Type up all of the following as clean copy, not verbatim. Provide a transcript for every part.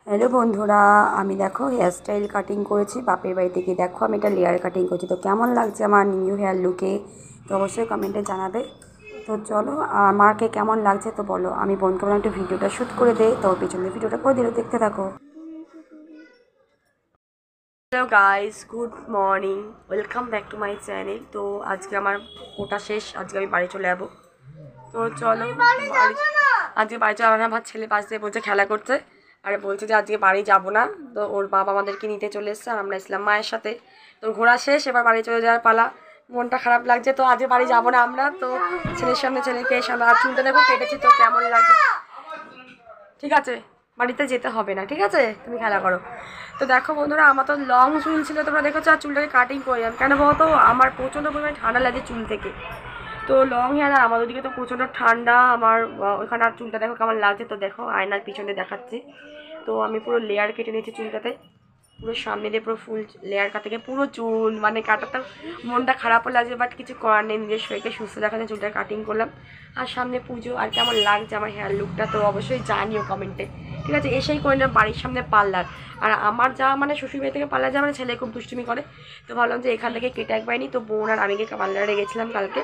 Hello বন্ধুরা, আমি দেখো হেয়ার স্টাইল কাটিং করেছি বাপের বাড়ি থেকে। দেখো আমি এটা লেয়ার কাটিং করছি। তো কেমন লাগছে আমার নিউ হেয়ার লুকে তো অবশ্যই কমেন্টে জানাবে। তো চলো আমাকে কেমন লাগছে তো বলো। আমি বোনকে বললাম একটু ভিডিওটা শ্যুট করে দেয়, তো পিছনে ভিডিওটা করে দিল, দেখতে থাকো। Hello guys, good morning, welcome back to my channel. তো আজকে আমার ওটা শেষ, আজকে আমি বাড়ি চলে যাবো। তো চলো আজকে বাড়ি চলে আমার ছেলে পাশ দিয়ে বলছে খেলা করতে, আর বলছে যে আজকে বাড়ি যাব না। তো ওর বাবা আমাদেরকে নিতে চলে এসছে আর আমরা ইসলাম মায়ের সাথে। তো ঘোরা শেষ, এবার বাড়ি চলে যাওয়ার পালা। মনটা খারাপ লাগছে, তো আজকে বাড়ি যাব না আমরা। তো ছেলের সামনে ছেলেকে সামনে আর চুলটা দেখো কেটেছি, তো কেমন লাগছে। ঠিক আছে, বাড়িতে যেতে হবে না, ঠিক আছে, তুমি খেলা করো। তো দেখো বন্ধুরা, আমার তো লং চুল ছিল, তোমরা দেখেছো, আর চুলটাকে কাটিং করলাম কেন বলতো, আমার প্রচণ্ড পরিমাণে ঠান্ডা লাগে চুল থেকে। তো লং হেয়ার, আর আমাদের দিকে তো প্রচণ্ড ঠান্ডা। আমার ওইখানে আর চুলটা দেখো কেমন লাগছে, তো দেখো আয়নার পিছনে দেখাচ্ছি। তো আমি পুরো লেয়ার কেটে নিয়েছি চুলটাতে, পুরো সামনে দিয়ে পুরো ফুল লেয়ার কাটাকে পুরো চুল মানে কাটাতে মনটা খারাপও লাগছে, বাট কিছু করার নেই, নিজের শরীরকে সুস্থ রাখাতে চুলটা কাটিং করলাম। আর সামনে পুজো, আর কেমন লাগছে আমার হেয়ার লুকটা তো অবশ্যই জানিও কমেন্টে, ঠিক আছে। এসেই করে না বাড়ির সামনে পার্লার, আর আমার যা মানে শ্বশুরবাড়ি থেকে পার্লার যা মানে ছেলে খুব দুষ্টুমি করে। তো ভাবলাম যে এখান থেকে কেটে একবার নি। তো বোন আর আমি গিয়ে পার্লারে গেছিলাম কালকে।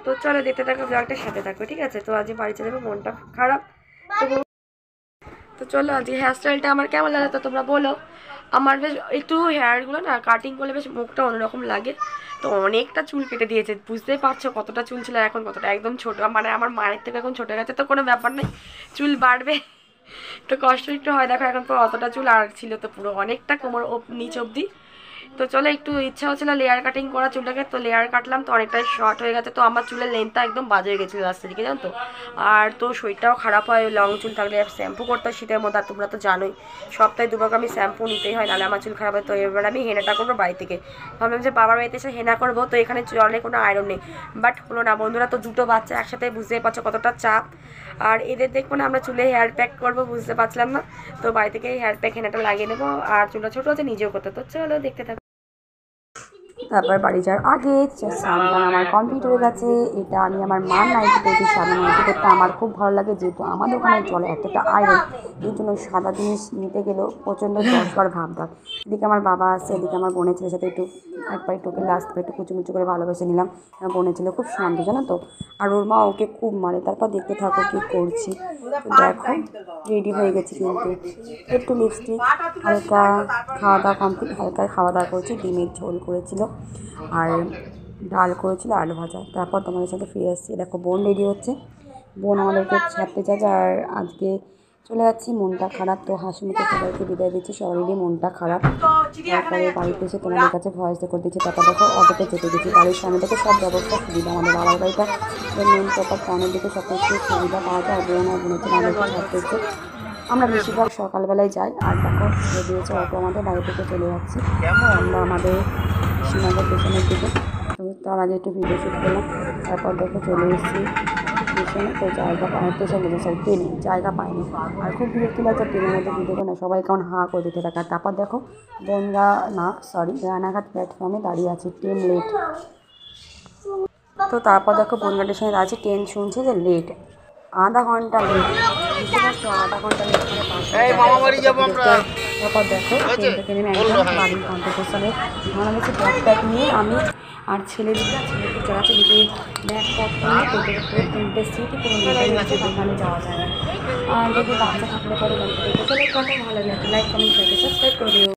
তো চলো দেখতে থাকো, ব্লগটা সাথে থাকো, ঠিক আছে। তো আজকে বাড়ি চলে যাবো, মনটা খারাপ। তো চলো আজকে হেয়ার স্টাইলটা আমার কেমন লাগে তো তোমরা বলো। আমার বেশ একটু হেয়ারগুলো না কাটিং করলে বেশ মুখটা অন্যরকম লাগে। তো অনেকটা চুল কেটে দিয়েছে, বুঝতেই পারছো কতটা চুল ছিল, এখন কতটা একদম ছোটো, মানে আমার মায়ের থেকে এখন ছোটো গেছে। তো কোনো ব্যাপার নেই, চুল বাড়বে, তো কষ্ট একটু হয়। দেখো এখন পুরো অতটা চুল আর ছিল তো পুরো অনেকটা কোমর নিচ অবধি। তো চলো একটু ইচ্ছা হচ্ছিল লেয়ার কাটিং করা চুলটাকে, তো লেয়ার কাটলাম, তো অনেকটাই শর্ট হয়ে গেছে। তো আমার চুলের লেন্থটা একদম বাজে হয়ে গেছিলো লাস্টের দিকে, জানো তো। আর তো শরীরটাও খারাপ হয় লং চুল থাকলে, শ্যাম্পু করতে হয় শীতের মধ্যে। আর তোমরা তো জানোই সপ্তাহে দুবার আমি শ্যাম্পু নিতেই হয়, নাহলে আমার চুল খারাপ হয়। তো এবার আমি হেনাটা করবো বাড়ি থেকে, ভাবলাম যে বাবার বাড়িতে এসে হেনা করবো। তো এখানে চলে কোনো আয়রন নেই, বাট হলো না বন্ধুরা। তো দুটো বাচ্চা একসাথে, বুঝতেই পারছো কতটা চাপ। আর এদের দেখবো না আমরা চুলে হেয়ার প্যাক করবো, বুঝতে পারছিলাম না। তো বাড়ি থেকে হেয়ার প্যাক হেনাটা লাগিয়ে নেবো, আর চুলটা ছোটো আছে নিজেও করতে। তো চলো দেখতে থাকো। তারপর বাড়ি যাওয়ার আগে স্নান আমার কমপ্লিট হয়ে গেছে। এটা আমি আমার মার নাইটি পরেছি। সাদা নাইটি পরতে আমার খুব ভালো লাগে, যেহেতু আমাদের ওখানে জলে এতটা আয়রন, এই জন্য সাদা জিনিস নিতে গেলেও প্রচণ্ড জ্বর ভাব দেয়। এদিকে আমার বাবা আসছে, এদিকে আমার বোনের ছেলের সাথে একটু একবার একটু লাস্ট একটু কুচুমুচু করে ভালোবেসে নিলাম। আমার বোনের ছেলে খুব শান্ত, জানো তো, আর ওর মা ওকে খুব মারে। তারপর দেখতে থাকো কী করছি। তো দেখো রেডি হয়ে গেছি, কিন্তু একটু লিপস্টিক, হালকা খাওয়া দাওয়া কমপ্লিট, হালকা খাওয়া দাওয়া করেছি। ডিমের ঝোল করেছিল আর ডাল করেছিল, আলু ভাজা। তারপর তোমাদের সাথে ফিরে আসছি। দেখো বোন রেডি হচ্ছে, বোন আমাদেরকে ছাড়তে যাবে। আর আজকে চলে যাচ্ছি, মনটা খারাপ। তো হাসি মুখে সবাইকে বিদায় দিচ্ছি, সবারই মনটা খারাপ। তারপরে বাড়িতে এসে তোমাদের কাছে ভয়েস রেকর্ড দিচ্ছি। তারপর দেখো অটোতে যেতে গেছি, বাড়ির সামনে থেকে সব ব্যবস্থা সুবিধা। আমাদের বাবার বাড়িটা মেন প্রপার টাউনের দিকে সব কিছু সুবিধা পাওয়া যায়। বোন আর বোনের ছেলে আমাদেরকে ছাড়তে এসছে। আমরা বেশিরভাগ সকালবেলায় যাই। আর দেখো ছেড়ে দিয়েছে অটো, আমাদের বাড়ি থেকে চলে যাচ্ছি আমরা আমাদের শ্রীনগর স্টেশনের দিকে। তো তার আগে একটু ভিডিও শ্যুট করলাম। তারপর দেখো চলে এসেছি স্টেশনে। তো জায়গা স্টেশন বলে সব ট্রেনে জায়গা পাইনি, আর খুব বিরক্তি লাগছে ট্রেনের মধ্যে ভিডিও করে না, সবাই কেমন হাঁ করে দিতে থাকে। আর তারপর দেখো রানাঘাট প্ল্যাটফর্মে দাঁড়িয়ে আছি, ট্রেন লেট। তো তারপর দেখো বনগাঁ স্টেশনে দাঁড়িয়েছি, ট্রেন শুনছে যে লেট, আধা ঘন্টা লেট, বুঝতে পারছো, আধা ঘন্টা লেট করে তারপর দেখো ট্রেন থেকে নেমে একদম বাড়ির গন্তব্যস্থলে ভালো গেছে। ব্যাগ ট্যাগ নিয়ে আমি আর ছেলেদিকে যাচ্ছে দিকে ব্যাগ পত্র নিয়ে পেটে পুরো 3টে সিটই পুরো নিয়ে গেছে, ওখানে যাওয়া যায় না। আর যদি বাচ্চা থাকলে পরে গন্তব্য চলে, কত ভালো লাগে। লাইক কমেন্ট সাবস্ক্রাইব করে দিও।